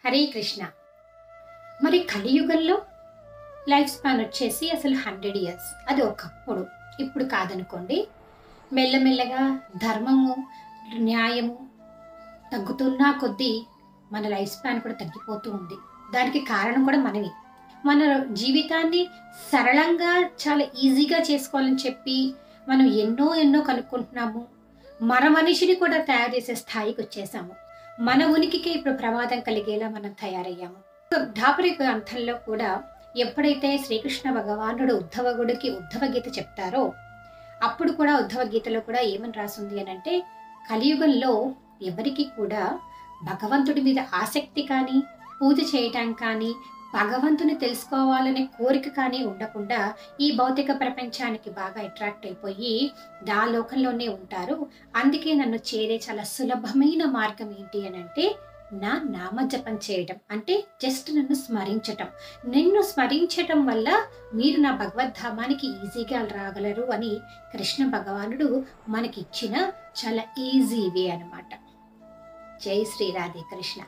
హరే కృష్ణ. మరి కలియుగంలో life span వచ్చేసి అసలు 100 ఇయర్స్. అది ఒకప్పుడు, ఇప్పుడు కాదనుకోండి. మెల్లమెల్లగా ధర్మము, న్యాయము తగ్గుతున్నా కొద్దీ మన లైఫ్ స్పాన్ కూడా తగ్గిపోతూ ఉంది. దానికి కారణం కూడా మనమే. మన జీవితాన్ని సరళంగా చాలా ఈజీగా చేసుకోవాలని చెప్పి మనం ఎన్నో ఎన్నో కనుక్కుంటున్నాము. మన మనిషిని కూడా తయారు చేసే స్థాయికి వచ్చేసాము. మన ఉనికికి ఇప్పుడు ప్రమాదం కలిగేలా మనం తయారయ్యాము. ధాపరి గ్రంథంలో కూడా ఎప్పుడైతే శ్రీకృష్ణ భగవానుడు ఉద్ధవగుడికి ఉద్ధవ గీత చెప్తారో అప్పుడు కూడా ఉద్ధవ గీతలో కూడా ఏమని రాసింది అని అంటే, కలియుగంలో ఎవరికి కూడా భగవంతుడి మీద ఆసక్తి కానీ, పూజ చేయటం కానీ, భగవంతుని తెలుసుకోవాలనే కోరిక కానీ ఉండకుండా ఈ భౌతిక ప్రపంచానికి బాగా అట్రాక్ట్ అయిపోయి ఆ లోకంలోనే ఉంటారు. అందుకే నన్ను చేరే చాలా సులభమైన మార్గం ఏంటి అని అంటే నా నామజపం చేయటం, అంటే జస్ట్ నన్ను స్మరించటం. నిన్ను స్మరించటం వల్ల మీరు నా భగవద్ధామానికి ఈజీగా రాగలరు అని కృష్ణ భగవానుడు మనకిచ్చిన చాలా ఈజీ వే అన్నమాట. జై శ్రీ రాధే కృష్ణ.